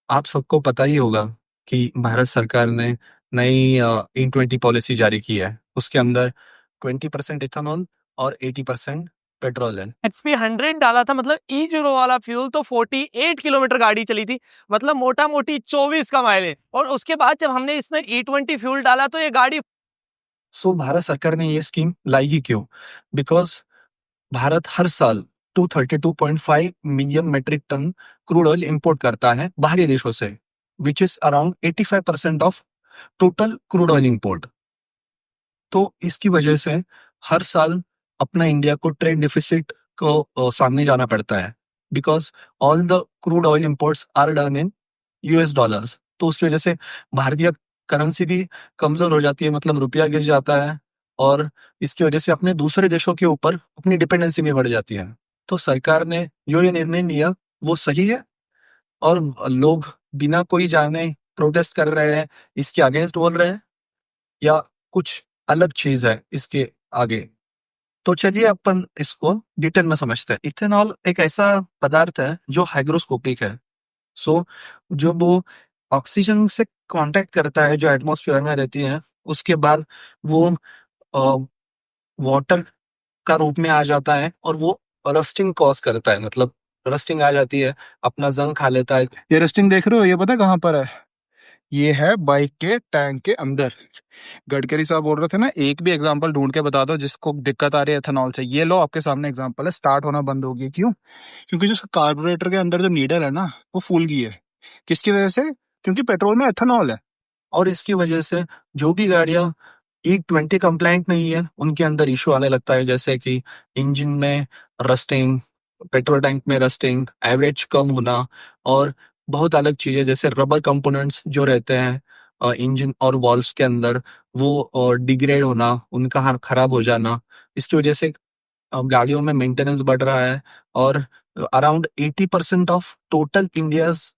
आप सबको पता ही होगा कि भारत सरकार ने नई E20 पॉलिसी जारी की है। उसके अंदर 20% इथेनॉल और 80% पेट्रोल है। एक्सपी 100 डाला था, मतलब E0 वाला फ्यूल तो 48 किलोमीटर गाड़ी चली थी, मतलब मोटा मोटी 24 का माइलेज। और उसके बाद जब हमने इसमें E20 फ्यूल डाला तो ये गाड़ी सो भारत सरकार ने ये स्कीम लाई ही क्यों? बिकॉज भारत हर साल 232.5 million metric ton crude oil import करता है बाहरी देशों से, which is around 85% of total crude oil import. तो इसकी वजह से हर साल अपना इंडिया को ट्रेड डिफिसिट को सामने जाना पड़ता है, because all the crude oil imports are done in US dollars. तो उसकी वजह से भारतीय करेंसी भी कमजोर हो जाती है, मतलब रुपया गिर जाता है, और इसकी वजह से अपने दूसरे देशों के ऊपर अपनी डिपेंडेंसी भी बढ़ जाती है। तो सरकार ने जो ये निर्णय लिया वो सही है, और लोग बिना कोई जाने प्रोटेस्ट कर रहे हैं, इसके अगेंस्ट बोल रहे हैं, या कुछ अलग चीज है इसके आगे। तो चलिए अपन इसको डिटेल में समझते हैं। इथेनॉल एक ऐसा पदार्थ है जो हाइग्रोस्कोपिक है। सो जो वो ऑक्सीजन से कांटेक्ट करता है जो एटमॉस्फेयर में रहती है, उसके बाद वो वाटर का रूप में आ जाता है, और वो रस्टिंग कॉज करता है, मतलब रस्टिंग आ जाती है, अपना जंग खा लेता है। ये रस्टिंग देख रहे हो, ये पता कहाँ पर है? ये है बाइक के टैंक के अंदर। गडकरी साहब बोल रहे थे ना, एक भी एग्जांपल ढूंढ के बता दो जिसको दिक्कत आ रही है एथेनॉल से। ये लो, आपके सामने एग्जांपल है, स्टार्ट होना बंद हो गई। क्यों? क्योंकि जो कार्बोरेटर के अंदर जो नीडल है ना, वो फूल गई है। किसकी वजह से? क्योंकि पेट्रोल में एथेनॉल है। और इसकी वजह से जो भी गाड़ियां E20 कंप्लाइंट नहीं है उनके अंदर इशू आने लगता है, जैसे कि इंजन में रस्टिंग, पेट्रोल टैंक में रस्टिंग, एवरेज कम होना, और बहुत अलग चीजें जैसे रबर कंपोनेंट्स जो रहते हैं इंजन और वॉल्व्स के अंदर, वो डिग्रेड होना, उनका खराब हो जाना। इसकी वजह से गाड़ियों में मेंटेनेंस बढ़ रहा है, और around 80% of total India's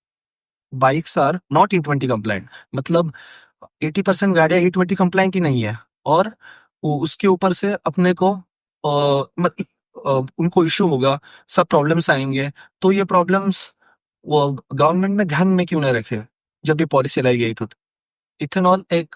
bikes are not E20 compliant. मतलब 80% गाड़ियां E20 कंप्लाइंट ही नहीं है, और उसके ऊपर से अपने को उनको इश्यू होगा, सब प्रॉब्लम्स आएंगे। तो ये प्रॉब्लम्स वो गवर्नमेंट ने ध्यान में क्यों नहीं रखे जब ये पॉलिसी लाई गई? तो इथेनॉल एक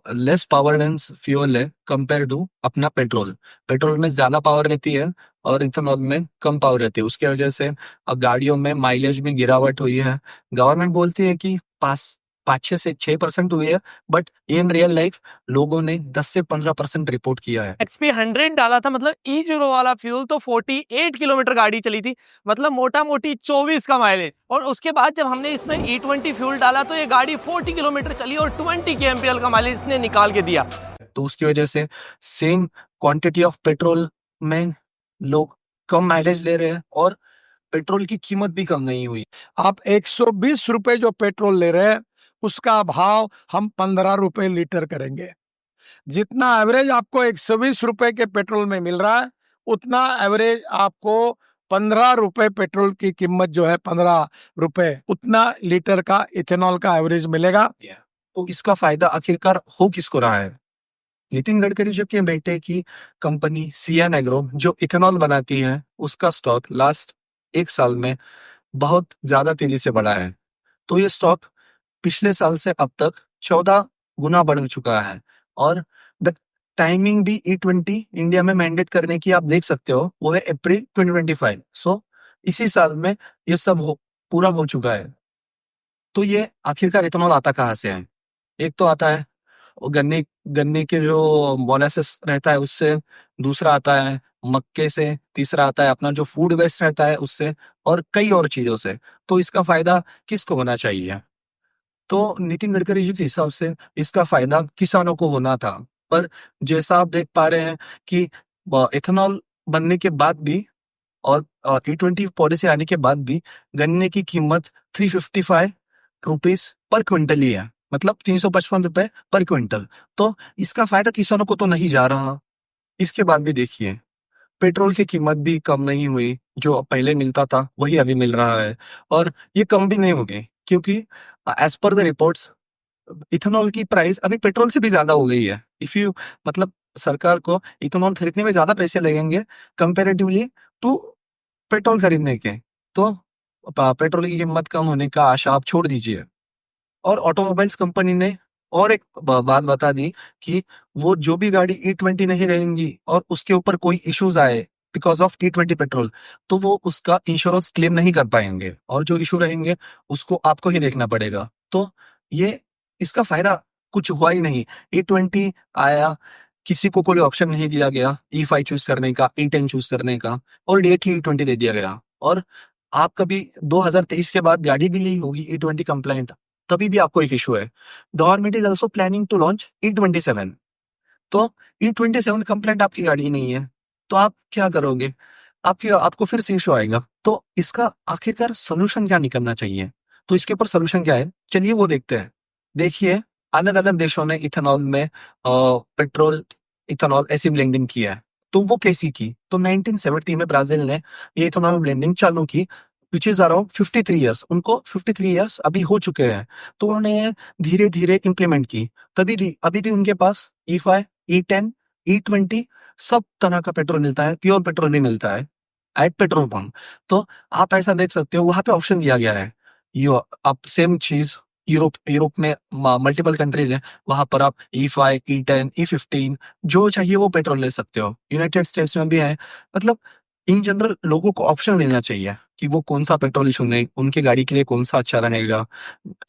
लेस पावर डेंस फ्यूल है कंपेयर टू अपना पेट्रोल। पेट्रोल में ज्यादा पावर रहती है और इथेनॉल में कम पावर रहती है। उसकी वजह से अब गाड़ियों में माइलेज में गिरावट हुई है। गवर्नमेंट बोलती है कि 5-6% हुई है, बट इन रियल लाइफ लोगों ने 10 से 15% रिपोर्ट किया है। एक्सपी 100 डाला था, मतलब E0 वाला फ्यूल तो 48 किलोमीटर गाड़ी चली थी, मतलब मोटा मोटी 24 का माइलेज। और उसके बाद जब हमने इसमें E20 फ्यूल डाला तो ये गाड़ी 40 किलोमीटर चली और 20 kmpl का माइलेज इसने निकाल के दिया। तो उसकी वजह से सेम क्वांटिटी ऑफ पेट्रोल में लोग कम माइलेज ले रहे हैं, और पेट्रोल की कीमत भी कम नहीं हुई। आप 120 रुपए जो पेट्रोल ले रहे हैं उसका भाव हम 15 रुपए लीटर करेंगे। जितना एवरेज आपको 120 रुपए के पेट्रोल में मिल रहा है, उतना एवरेज आपको 15 रुपए पेट्रोल की कीमत जो है 15 रुपए, उतना लीटर का इथेनॉल का एवरेज मिलेगा। तो इसका फायदा आखिरकार हो किसको रहा है? नितिन गडकरी जी के बेटे की कंपनी सियान एग्रो जो इथेनॉल बनाती है, उसका स्टॉक लास्ट 1 साल में बहुत ज्यादा तेजी से बढ़ा है। तो ये स्टॉक पिछले साल से अब तक 14 गुना बढ़ चुका है, और द टाइमिंग भी E20 इंडिया में मैंडेट करने की आप देख सकते हो, वो है अप्रैल 2025। सो इसी साल में ये सब पूरा हो चुका है। तो ये आखिरकार इथेनॉल आता कहाँ से है? एक तो आता है वो गन्ने गन्ने के जो मोलासेस रहता है उससे, दूसरा आता है मक्के से, तीसरा आता है अपना जो फूड वेस्ट रहता है उससे, और कई और चीजों से। तो इसका फायदा किसको होना चाहिए? तो नितिन गडकरी जी के हिसाब से इसका फायदा किसानों को होना था। पर जैसा आप देख पा रहे हैं कि इथेनॉल बनने के बाद भी, और E20 पॉलिसी आने के बाद भी, गन्ने की कीमत 355 रुपीज पर क्विंटल ही है, मतलब 355 रुपए पर क्विंटल। तो इसका फायदा किसानों को तो नहीं जा रहा। इसके बाद भी देखिए, पेट्रोल की कीमत भी कम नहीं हुई, जो पहले मिलता था वही अभी मिल रहा है, और ये कम भी नहीं होगी, क्योंकि as per the reports ethanol की प्राइस अभी पेट्रोल से भी ज्यादा हो गई है। इफ यू मतलब सरकार को इथेनॉल खरीदने में ज्यादा पैसे लगेंगे कंपेरेटिवली टू पेट्रोल खरीदने के। तो पेट्रोल की कीमत कम होने का आशा आप छोड़ दीजिए। और ऑटोमोबाइल्स कंपनी ने और एक बात बता दी कि वो जो भी गाड़ी E20 नहीं रहेंगी और उसके ऊपर कोई इश्यूज आए बिकॉज ऑफ E20 पेट्रोल, तो वो उसका इंश्योरेंस क्लेम नहीं कर पाएंगे और जो इशू रहेंगे उसको आपको ही देखना पड़ेगा। तो ये इसका फायदा कुछ हुआ ही नहीं। E20 आया, किसी को कोई ऑप्शन नहीं दिया गया E5 चूज करने का, E10 चूज करने का, और डायरेक्टली E20 दे दिया गया। और आप कभी 2023 के बाद गाड़ी भी ली होगी E20 कंप्लाइंट, तभी भी आपको एक इशू है। Government is also planning to launch E27। तो E27 कंप्लाइंट आपकी गाड़ी नहीं है, तो आप क्या करोगे? आपको फिर से इशू आएगा। तो इसका आखिरकार सोल्यूशन क्या निकलना चाहिए? तो इसके ऊपर सोल्यूशन क्या है, चलिए वो देखते हैं। देखिए, अलग अलग देशों ने इथेनॉल में पेट्रोल इथेनॉल ऐसी ब्लेंडिंग किया है। तो वो कैसी की? तो 1970 में ब्राजील ने ये इथेनॉल ब्लेंडिंग चालू की, विच इज अराउंड 53 ईयर्स। उनको 53 ईयर्स अभी हो चुके हैं, तो उन्होंने धीरे धीरे इंप्लीमेंट की। तभी भी अभी भी उनके पास E5, E10, E20 सब तरह का पेट्रोल मिलता है, प्योर पेट्रोल भी मिलता है एट पेट्रोल पंप। तो आप ऐसा देख सकते हो, वहां पे ऑप्शन दिया गया है। यो आप सेम चीज यूरोप में मल्टीपल कंट्रीज है, वहां पर आप E5, E10, E15 जो चाहिए वो पेट्रोल ले सकते हो। यूनाइटेड स्टेट्स में भी है। मतलब इन जनरल लोगों को ऑप्शन मिलना चाहिए कि वो कौन सा पेट्रोल चुने, उनके गाड़ी के लिए कौन सा अच्छा रहेगा।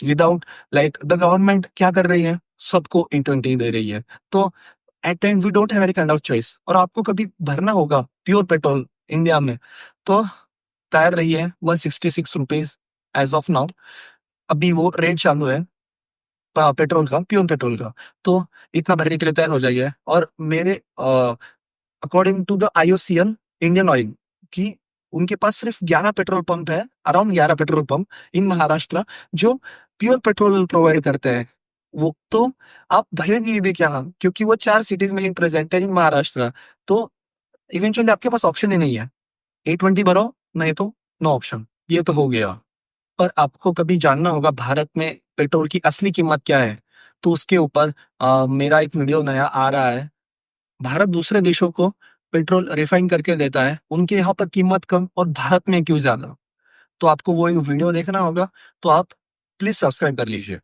विदाउट लाइक द गवर्नमेंट क्या कर रही है, सबको E20 दे रही है। तो at time we don't have any kind of choice. और आपको कभी भरना होगा प्योर पेट्रोल इंडिया में, तो तैयार रही है 166 रुपीज एज ऑफ नाउ। अभी वो रेट चालू है पेट्रोल का, प्योर पेट्रोल का। तो इतना भरने के लिए तैयार हो जाइए। और मेरे according to the IOCL Indian Oil की, उनके पास सिर्फ 11 पेट्रोल पंप है, around 11 petrol pump in Maharashtra जो प्योर पेट्रोल प्रोवाइड करते हैं। वो तो आप भरेंगे भी क्या, क्योंकि वो 4 सिटीज में ही प्रेजेंट है इन महाराष्ट्र। तो इवेंचुअली आपके पास ऑप्शन ही नहीं है, E20 भरो, नहीं तो नो ऑप्शन। ये तो हो गया। पर आपको कभी जानना होगा भारत में पेट्रोल की असली कीमत क्या है, तो उसके ऊपर मेरा एक वीडियो नया आ रहा है। भारत दूसरे देशों को पेट्रोल रिफाइन करके देता है, उनके यहाँ पर कीमत कम और भारत में क्यों ज्यादा? तो आपको वो वीडियो देखना होगा, तो आप प्लीज सब्सक्राइब कर लीजिए।